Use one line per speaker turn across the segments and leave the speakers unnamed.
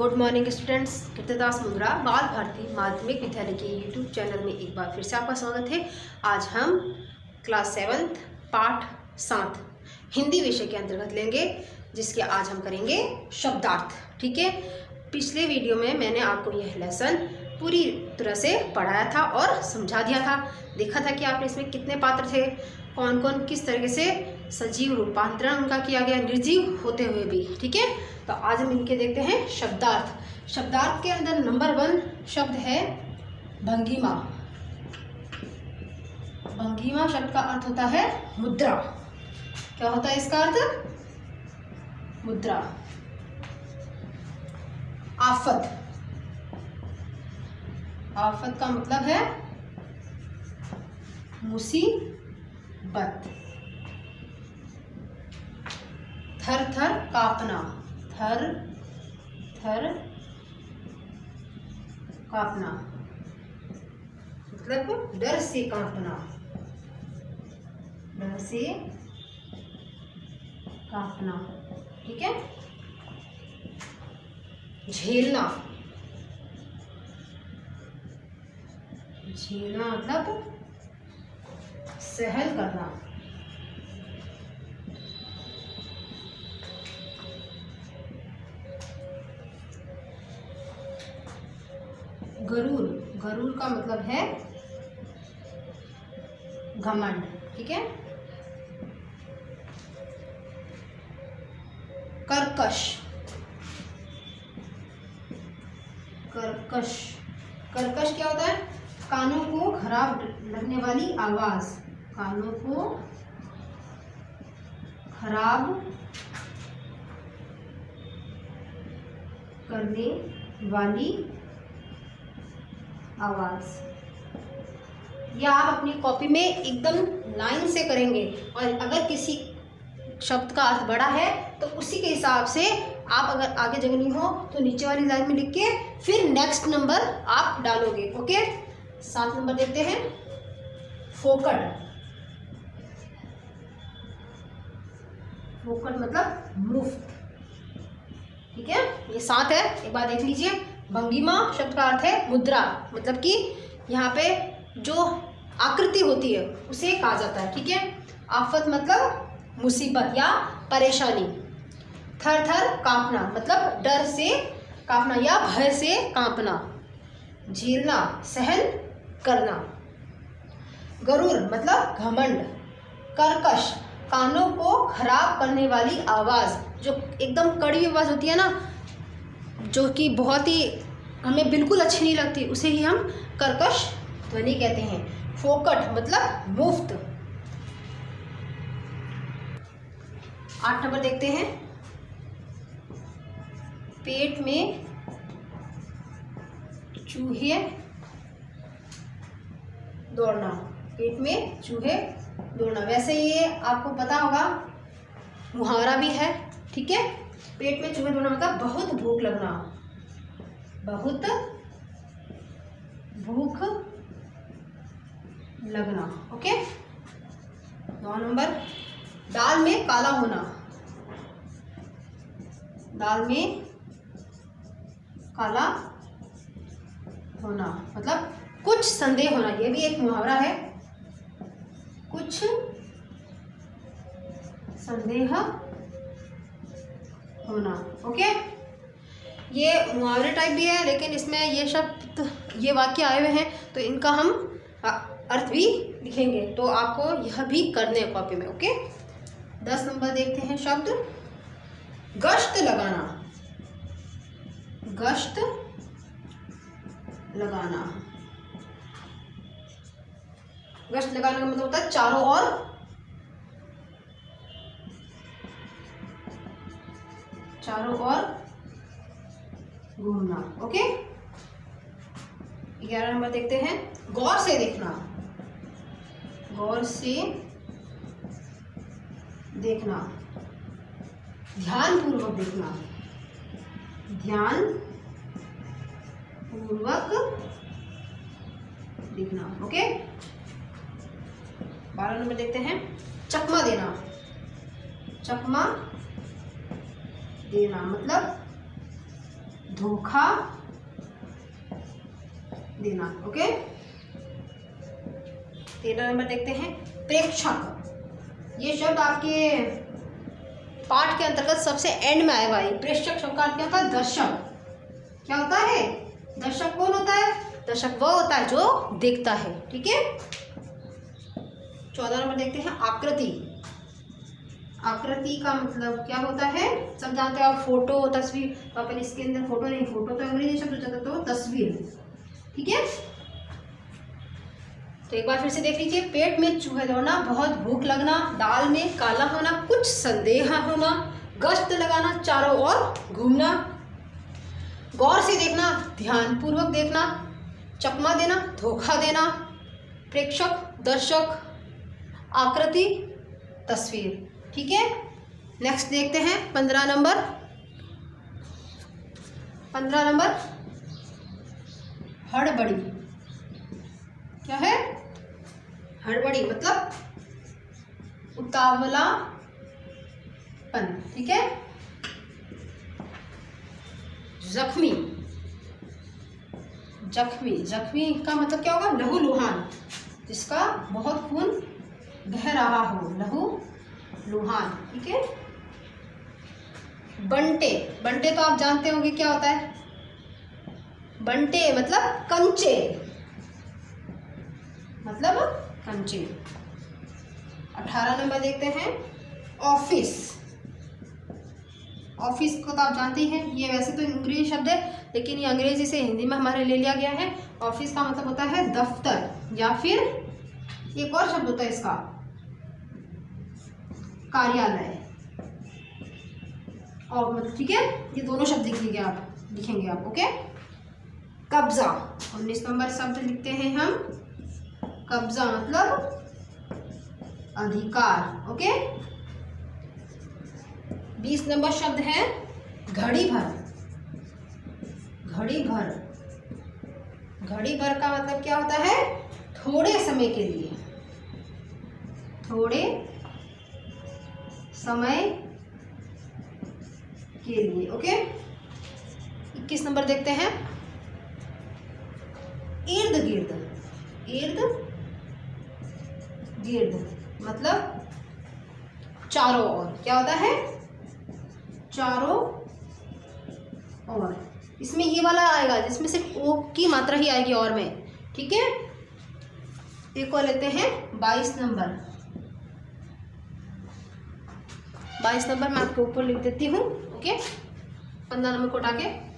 Good morning students. Kirtidas Mundra Bal Bharati माध्यमिक विद्यालय के यूट्यूब चैनल में एक बार फिर से आपका स्वागत है। आज हम क्लास 7 पाठ 7 हिंदी विषय के अंतर्गत लेंगे, जिसके आज हम करेंगे शब्दार्थ। ठीक है, पिछले वीडियो में मैंने आपको यह लेसन पूरी तरह से पढ़ाया था और समझा दिया था। देखा था कि आपने इसमें कितने पात्र थे, कौन कौन किस तरीके से सजीव रूपांतरण उनका किया गया, निर्जीव होते हुए भी। ठीक है, तो आज हम इनके देखते हैं शब्दार्थ। शब्दार्थ के अंदर नंबर 1 शब्द है भंगिमा। भंगिमा शब्द का अर्थ होता है मुद्रा। क्या होता है इसका अर्थ? मुद्रा। आफत। आफत का मतलब है मुसीबत। थर थर कांपना। थर थर कांपना मतलब डर से कांपना। डर से कांपना। ठीक है। झेलना। झेलना मतलब सहन करना। गरूर। गरूर का मतलब है घमंड। ठीक है। कर्कश। कर्कश। कर्कश क्या होता है? कानों को खराब लगने वाली आवाज। कानों को खराब करने वाली आवाज। या आप अपनी कॉपी में एकदम लाइन से करेंगे, और अगर किसी शब्द का अर्थ बड़ा है तो उसी के हिसाब से आप, अगर आगे जगह नहीं हो तो नीचे वाली लाइन में लिख के फिर नेक्स्ट नंबर आप डालोगे। ओके, 7 नंबर देखते हैं। फोकट। फोकट मतलब मुफ्त। ठीक है, ये 7 है। एक बार देख लीजिए। भंगिमा शब्द का अर्थ है मुद्रा, मतलब कि यहाँ पे जो आकृति होती है उसे कहा जाता है। ठीक है। आफत मतलब मुसीबत या परेशानी। थर थर कांपना मतलब डर से कांपना या भय से कांपना। झेलना सहन करना। गरूर मतलब घमंड। कर्कश कानों को खराब करने वाली आवाज, जो एकदम कड़वी आवाज होती है ना, जो कि बहुत ही हमें बिल्कुल अच्छी नहीं लगती, उसे ही हम कर्कश ध्वनि कहते हैं। फोकट मतलब मुफ्त। 8 नंबर देखते हैं। पेट में चूहे दौड़ना। पेट में चूहे दौड़ना, वैसे ये आपको पता होगा, मुहावरा भी है। ठीक है। पेट में चूहे दौड़ना मतलब बहुत भूख लगना। बहुत भूख लगना। ओके। 9 नंबर। दाल में काला होना। दाल में काला होना मतलब कुछ संदेह होना। यह भी एक मुहावरा है। कुछ संदेह होना। ओके, ये मुहावरे टाइप भी है, लेकिन इसमें ये शब्द, ये वाक्य आए हुए हैं तो इनका हम अर्थ भी लिखेंगे, तो आपको यह भी करने हैं कॉपी में। ओके। 10 नंबर देखते हैं शब्द गश्त लगाना। गश्त लगाना। गश्त लगाने का मतलब होता है चारों ओर घूमना। ओके। 11 नंबर देखते हैं। गौर से देखना। गौर से देखना। ध्यानपूर्वक देखना। ध्यान पूर्वक देखना। ओके। 12 नंबर देखते हैं। चकमा देना। चकमा देना मतलब धोखा देना। ओके, 13 नंबर देखते हैं प्रेक्षक। ये शब्द आपके पाठ के अंतर्गत सबसे एंड में आएगा। ये प्रेक्षक शब्द का अर्थ क्या होता है? दर्शक। क्या होता है? दर्शक कौन होता है? दर्शक वह होता है जो देखता है। ठीक है, 14 नंबर देखते हैं आकृति। आकृति का मतलब क्या होता है? सब जानते हो आप, फोटो, तस्वीर। तो अपन इसके अंदर फोटो नहीं, फोटो तो अंग्रेजी शब्द हो जाता है, तो तस्वीर। ठीक है, तो एक बार फिर से देख लीजिए। पेट में चूहे दौड़ना, बहुत भूख लगना, दाल में काला होना, कुछ संदेह होना, गश्त लगाना, चारों ओर घूमना, गौर से देखना, ध्यानपूर्वक देखना, चकमा देना, धोखा देना, प्रेक्षक, दर्शक, आकृति, तस्वीर। ठीक है, नेक्स्ट देखते हैं 15 नंबर। 15 नंबर हड़बड़ी। क्या है? हड़बड़ी मतलब उतावलापन। ठीक है, जख्मी। जख्मी, जख्मी का मतलब क्या होगा? लहूलुहान, जिसका बहुत खून बह रहा हो, लहूलुहान। ठीक है, बंटे। बंटे तो आप जानते होंगे क्या होता है? बंटे मतलब कंचे, मतलब कंचे। 18 नंबर देखते हैं ऑफिस। ऑफिस को तो आप जानते ही हैं, ये वैसे तो अंग्रेजी शब्द है, लेकिन ये अंग्रेजी से हिंदी में हमारे ले लिया गया है। ऑफिस का मतलब होता है दफ्तर, या फिर एक और शब्द होता है इसका, कार्यालय। और मतलब ठीक है, ये दोनों शब्द लिखेंगे आप। ओके, कब्जा। 19 नंबर शब्द लिखते हैं हम, कब्जा मतलब अधिकार। ओके, 20 नंबर शब्द है घड़ी भर। घड़ी भर, घड़ी भर का मतलब क्या होता है? थोड़े समय के लिए, थोड़े समय के लिए। ओके, 21 नंबर देखते हैं इर्द गिर्द। इर्द गिर्द मतलब चारों ओर। क्या होता है? चारों ओर। इसमें ये वाला आएगा जिसमें सिर्फ ओ की मात्रा ही आएगी और में। ठीक है, एक और लेते हैं 22 नंबर। 22 नंबर मैं आपके ऊपर लिख देती हूँ। ओके, 15 नंबर को उठा के।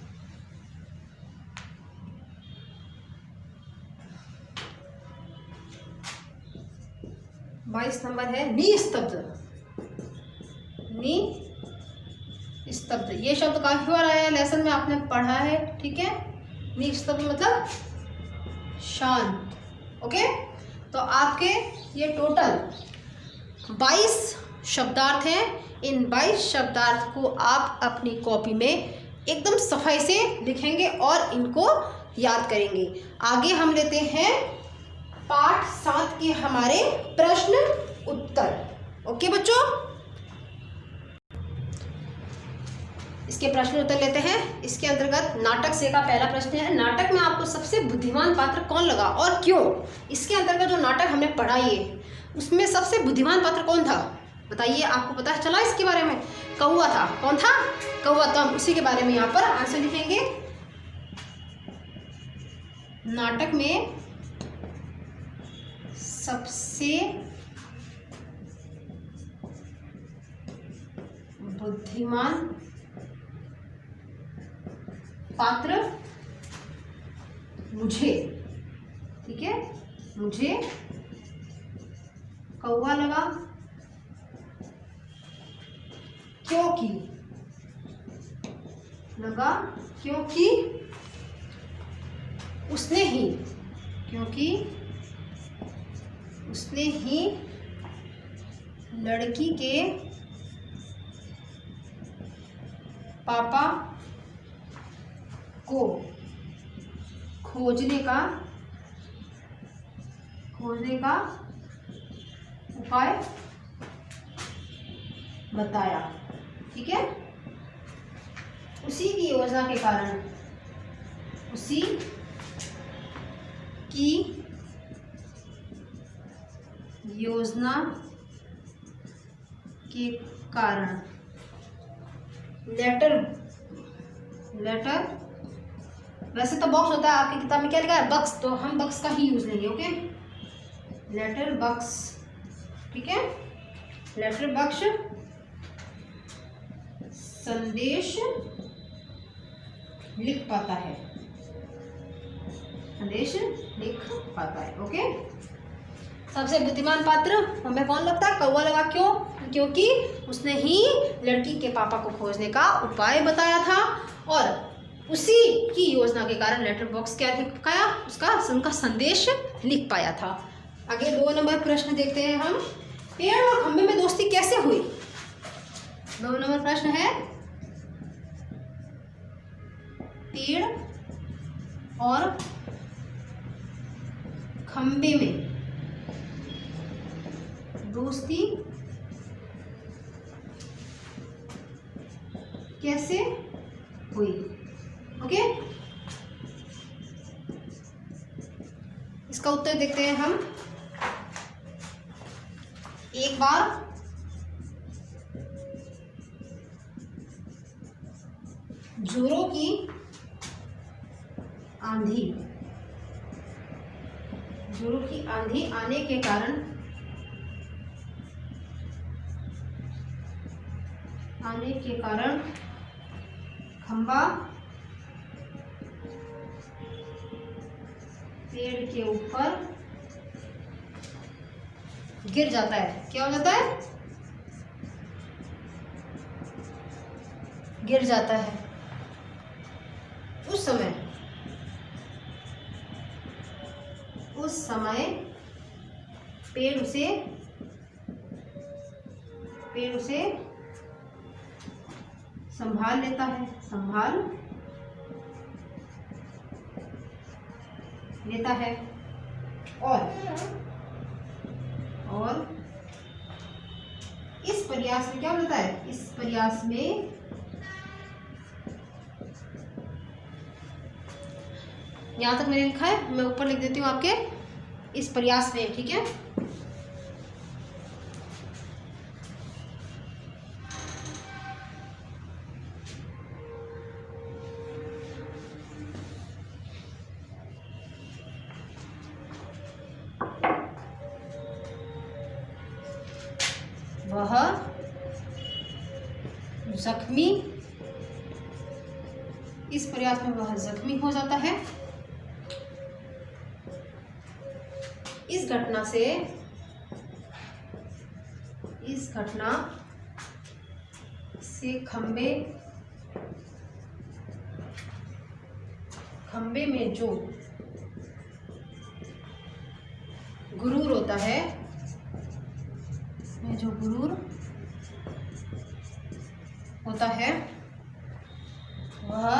बाईस नंबर है निस्तब्ध। निस्तब्ध, ये शब्द काफी बार आया है लेसन में, आपने पढ़ा है। ठीक है, निस्तब्ध मतलब शांत। ओके, तो आपके ये टोटल 22 शब्दार्थ हैं। इन 22 शब्दार्थ को आप अपनी कॉपी में एकदम सफाई से लिखेंगे और इनको याद करेंगे। आगे हम लेते हैं पाठ 7 के हमारे प्रश्न उत्तर। ओके बच्चों, इसके प्रश्न उत्तर लेते हैं। इसके अंतर्गत नाटक से का पहला प्रश्न है, नाटक में आपको सबसे बुद्धिमान पात्र कौन लगा और क्यों? इसके अंतर्गत जो नाटक हमने पढ़ा है उसमें सबसे बुद्धिमान पात्र कौन था? बताइए, आपको पता चला इसके बारे में? कौआ था। कौन था? कौआ। तो हम उसी के बारे में यहाँ पर आंसर लिखेंगे। नाटक में सबसे बुद्धिमान पात्र मुझे, ठीक है, मुझे कौवा लगा क्योंकि उसने ही लड़की के पापा को खोजने का उपाय बताया। ठीक है, उसी की योजना के कारण, उसी की योजना के कारण लेटर, वैसे तो बॉक्स होता है, आपकी किताब में क्या लिखा है बक्स, तो हम बक्स का ही यूज लेंगे। ओके, लेटर बक्स, ठीक है, लेटर बक्स संदेश लिख पाता है, संदेश लिख पाता है। ओके, सबसे बुद्धिमान पात्र हमें कौन लगता है? कौवा लगा। क्यों? क्योंकि उसने ही लड़की के पापा को खोजने का उपाय बताया था और उसी की योजना के कारण लेटर बॉक्स क्या लिख पाया, उनका संदेश लिख पाया था। आगे 2 नंबर प्रश्न देखते हैं हम। पेड़ और खंबे में दोस्ती कैसे हुई? 2 नंबर प्रश्न है, पेड़ और खंबे में दोस्ती कैसे हुई? ओके, इसका उत्तर देखते हैं हम। एक बार जोरों की आंधी आने के कारण खंबा पेड़ के ऊपर गिर जाता है। क्या हो जाता है? गिर जाता है। उस समय पेड़ उसे संभाल लेता है और इस प्रयास में क्या होता है? इस प्रयास में यहां तक मैंने लिखा है, मैं ऊपर लिख देती हूँ आपके, इस प्रयास में, ठीक है। वह जख्मी, इस प्रयास में वह जख्मी हो जाता है। इस घटना से खंबे में जो गुरूर होता है, वह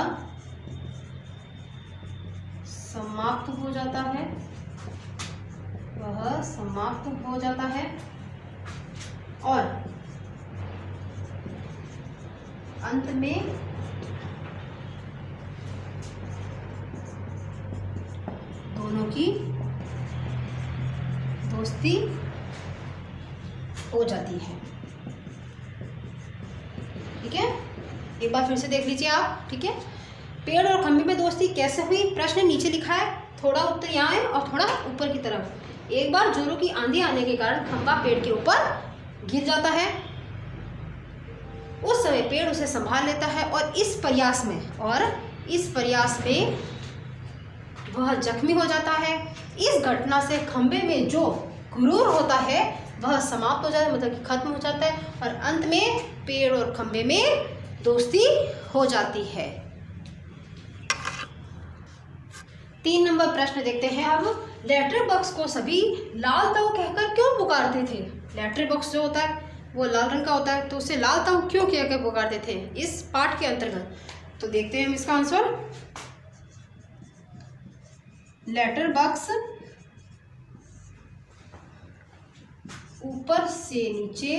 समाप्त हो जाता है और अंत में दोनों की दोस्ती हो जाती है। ठीक है, एक बार फिर से देख लीजिए आप। ठीक है, पेड़ और खंबे में दोस्ती कैसे हुई? प्रश्न नीचे लिखा है, थोड़ा उत्तर यहाँ है और थोड़ा ऊपर की तरफ। एक बार जोरों की आंधी आने के कारण खंबा पेड़ के ऊपर गिर जाता है। उस समय पेड़ उसे संभाल लेता है और इस प्रयास में वह जख्मी हो जाता है। इस घटना से खंबे में जो गुरूर होता है वह समाप्त हो जाता है, मतलब कि खत्म हो जाता है और अंत में पेड़ और खंबे में दोस्ती हो जाती है। 3 नंबर प्रश्न देखते हैं अब। लेटर बॉक्स को सभी लाल ताऊ कहकर क्यों पुकारते थे? लेटर बॉक्स जो होता है वो लाल रंग का होता है, तो उसे लाल ताऊ क्यों कहकर पुकारते थे इस पाठ के अंतर्गत? तो देखते हैं हम इसका आंसर। लेटर बॉक्स ऊपर से नीचे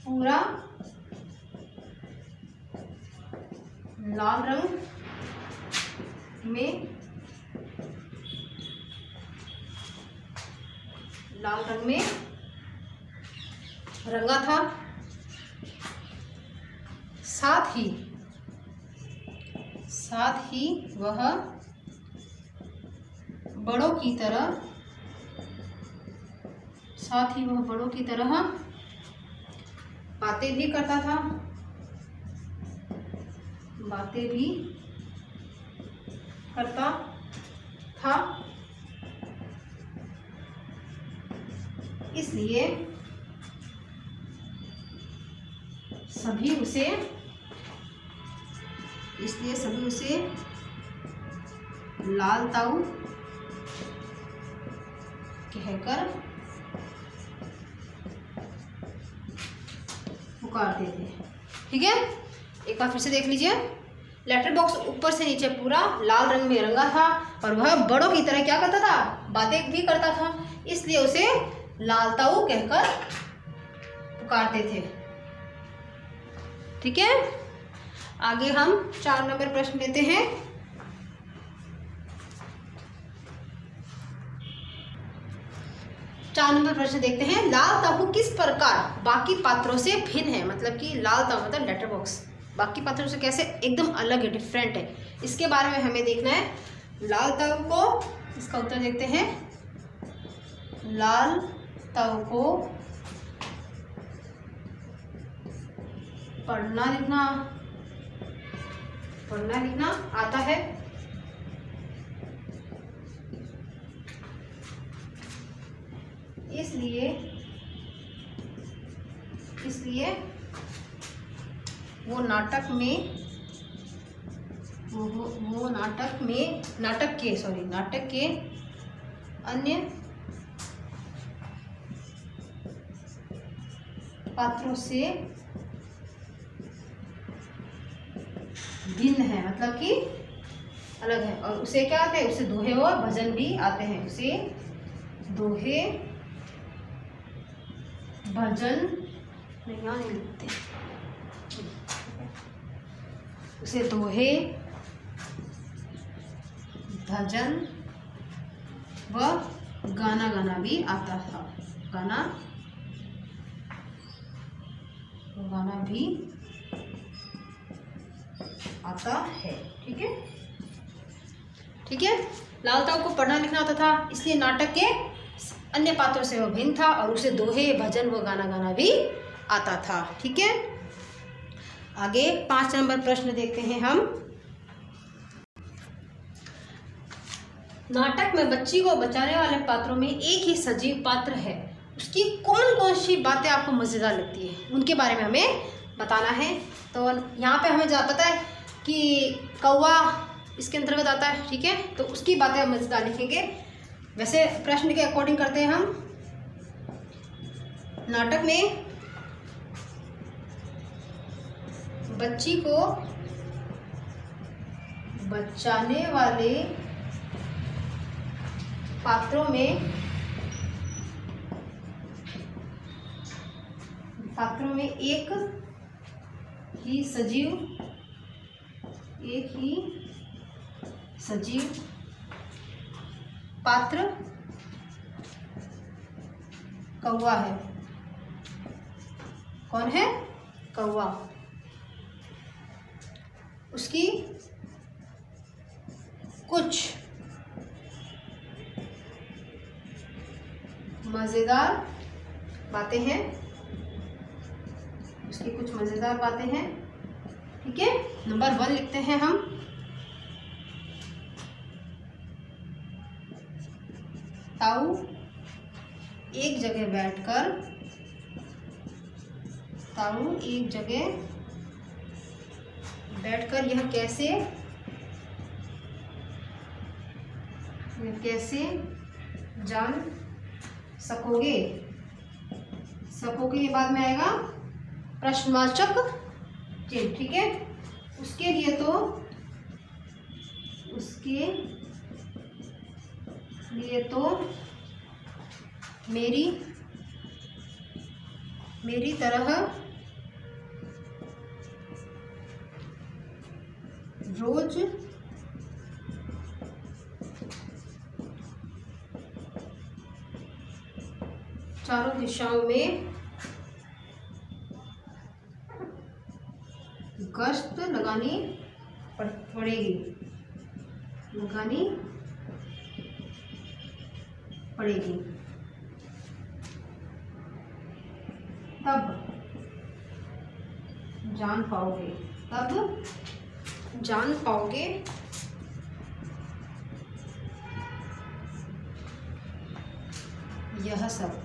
पूरा लाल रंग में रंगा था, साथ ही वह बड़ों की तरह बातें भी करता था, इसलिए सभी उसे लाल ताऊ कहकर पुकारते थे। ठीक है, एक बार फिर से देख लीजिए। लेटर बॉक्स ऊपर से नीचे पूरा लाल रंग में रंगा था और वह बड़ों की तरह क्या करता था, बातें भी करता था, इसलिए उसे लाल ताऊ कहकर पुकारते थे। ठीक है, आगे हम 4 नंबर प्रश्न लेते हैं। चार नंबर प्रश्न देखते हैं। लाल ताऊ किस प्रकार बाकी पात्रों से भिन्न है? मतलब कि लाल ताऊ मतलब लेटर बॉक्स बाकी पात्रों से कैसे एकदम अलग है, डिफरेंट है, इसके बारे में हमें देखना है। लाल ताऊ को, इसका उत्तर देखते हैं। लाल ताऊ को पढ़ना लिखना आता है। इसलिए वो नाटक के अन्य पात्रों से भिन्न है, मतलब कि अलग है। और उसे क्या आते हैं, उसे दोहे और भजन भी आते हैं। उसे दोहे भजन नहीं लिखते, उसे दोहे भजन व गाना भी आता था। गाना भी आता है। ठीक है, लाल ताऊ को पढ़ना लिखना आता था, इसलिए नाटक के अन्य पात्रों से वह भिन्न था और उसे दोहे भजन व गाना भी आता था। ठीक है, आगे 5 नंबर प्रश्न देखते हैं हम। नाटक में बच्ची को बचाने वाले पात्रों में एक ही सजीव पात्र है, उसकी कौन कौन सी बातें आपको मज़ेदार लगती है, उनके बारे में हमें बताना है। तो यहाँ पे हमें पता है कि कौवा इसके अंतर्गत आता है। ठीक है, तो उसकी बातें हम मज़ेदार लिखेंगे। वैसे प्रश्न के अकॉर्डिंग करते हैं हम। नाटक में बच्ची को बचाने वाले पात्रों में एक ही सजीव पात्र कौवा है। कौन है? कौवा। उसकी कुछ मज़ेदार बातें हैं। ठीक है, नंबर 1 लिखते हैं हम। ताऊ एक जगह बैठकर यह कैसे जान सकोगे के बाद में आएगा प्रश्नवाचक चिन्ह। ठीक है, उसके लिए तो मेरी तरह रोज चारों दिशाओं में गश्त लगानी पड़ेगी तब जान पाओगे यह सब।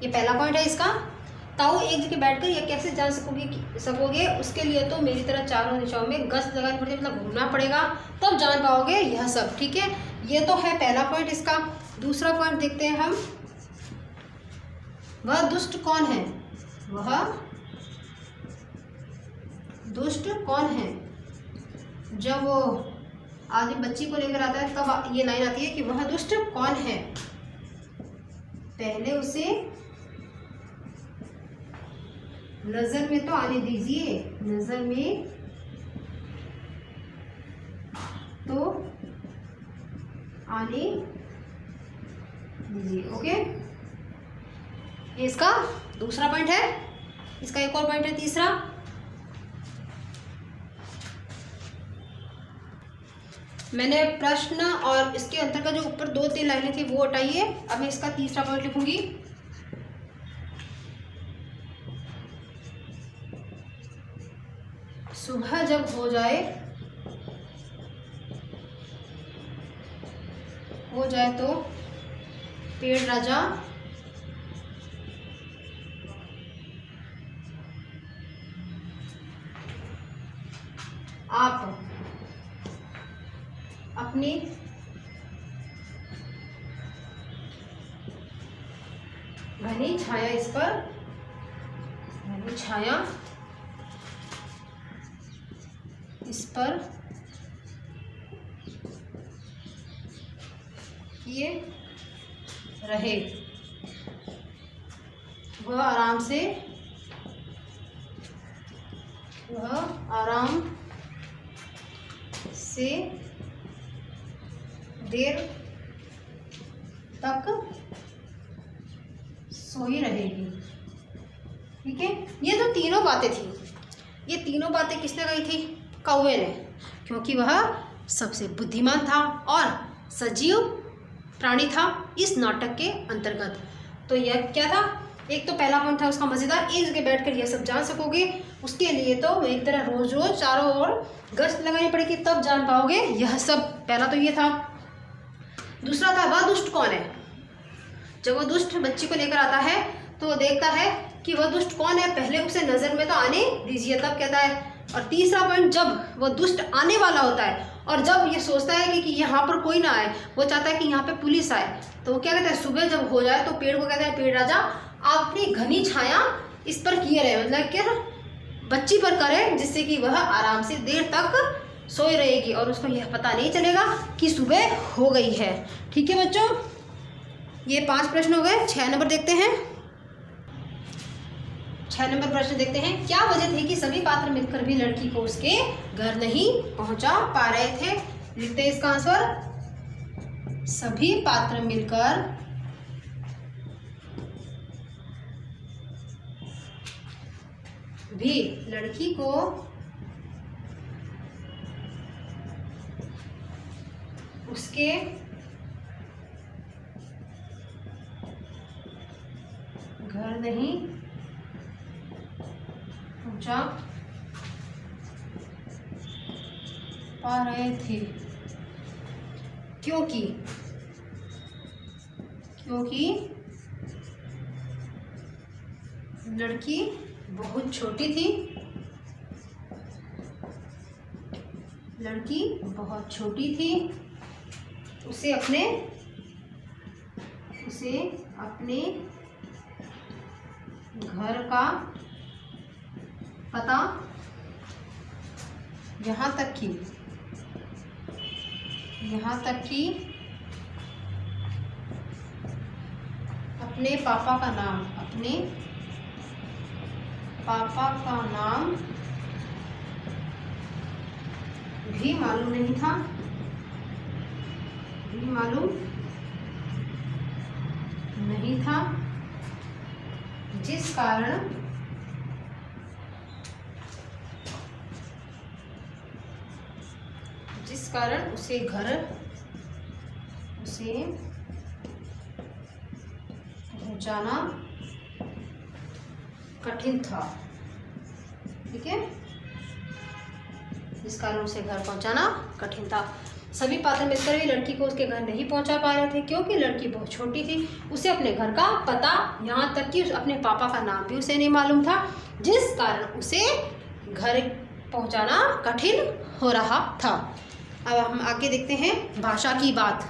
ये पहला पॉइंट है इसका। ताऊ एक जगह बैठकर यह कैसे जान सकोगे उसके लिए तो मेरी तरह चारों दिशाओं में गश्त लगानी पड़ेगी, मतलब घूमना पड़ेगा, तब जान पाओगे यह सब। ठीक है, ये तो है पहला पॉइंट इसका। दूसरा पॉइंट देखते हैं हम। वह दुष्ट कौन है? जब वो आदमी बच्ची को लेकर आता है तब ये लाइन आती है कि वह दुष्ट कौन है। पहले उसे नजर में तो आने दीजिए, ओके। ये इसका दूसरा पॉइंट है। इसका एक और पॉइंट है तीसरा। मैंने प्रश्न और इसके अंतर का जो ऊपर 2-3 लाइनें थी वो हटाइए। अब मैं इसका तीसरा पॉइंट लिखूंगी। सुबह जब हो जाए तो पेड़ राजा आप अपनी घनी छाया इस पर किए रहे, वह आराम से देर तक सोई रहेगी। ठीक है, ये तो तीनों बातें थी। ये तीनों बातें किसने कही थी? कौवे ने, क्योंकि वह सबसे बुद्धिमान था और सजीव प्राणी था इस नाटक के अंतर्गत। तो यह क्या था? एक तो पहला पॉइंट था उसका मज़ेदार, एक जगह बैठकर यह सब जान सकोगे। उसके लिए तो एक तरह रोज रोज चारों ओर गश्त लगानी पड़ेगी, तब जान पाओगे यह सब। पहला तो ये था। दूसरा था वह दुष्ट कौन है। जब वह दुष्ट बच्ची को लेकर आता है तो वो देखता है कि वह दुष्ट कौन है, पहले उसे नज़र में तो आने दीजिए, तब कहता है। और तीसरा पॉइंट, जब वह दुष्ट आने वाला होता है और जब ये सोचता है कि यहाँ पर कोई ना आए, वो चाहता है कि यहाँ पे पुलिस आए, तो वो क्या कहता है? सुबह जब हो जाए तो पेड़ को कहता है, पेड़ राजा आप अपनी घनी छाया इस पर किए रहे, मतलब क्या बच्ची पर करें, जिससे कि वह आराम से देर तक सोई रहेगी और उसको यह पता नहीं चलेगा कि सुबह हो गई है। ठीक है बच्चों, ये 5 प्रश्न हो गए। 6 नंबर देखते हैं। 6 नंबर प्रश्न देखते हैं। क्या वजह थी कि सभी पात्र मिलकर भी लड़की को उसके घर नहीं पहुंचा पा रहे थे? लिखते हैं इसका आंसर। सभी पात्र मिलकर भी लड़की को उसके घर नहीं पहुंचा पा रहे थे, क्योंकि लड़की बहुत छोटी थी। उसे अपने घर का पता यहाँ तक कि अपने पापा का नाम पापा का नाम भी मालूम नहीं था, भी मालूम नहीं था, जिस कारण उसे घर पहुंचाना कठिन था। ठीक है, जिस कारण उसे घर पहुंचाना कठिन था। सभी पात्र मिलकर भी लड़की को उसके घर नहीं पहुंचा पा रहे थे, क्योंकि लड़की बहुत छोटी थी। उसे अपने घर का पता, यहाँ तक कि अपने पापा का नाम भी उसे नहीं मालूम था, जिस कारण उसे घर पहुंचाना कठिन हो रहा था। अब हम आगे देखते हैं भाषा की बात।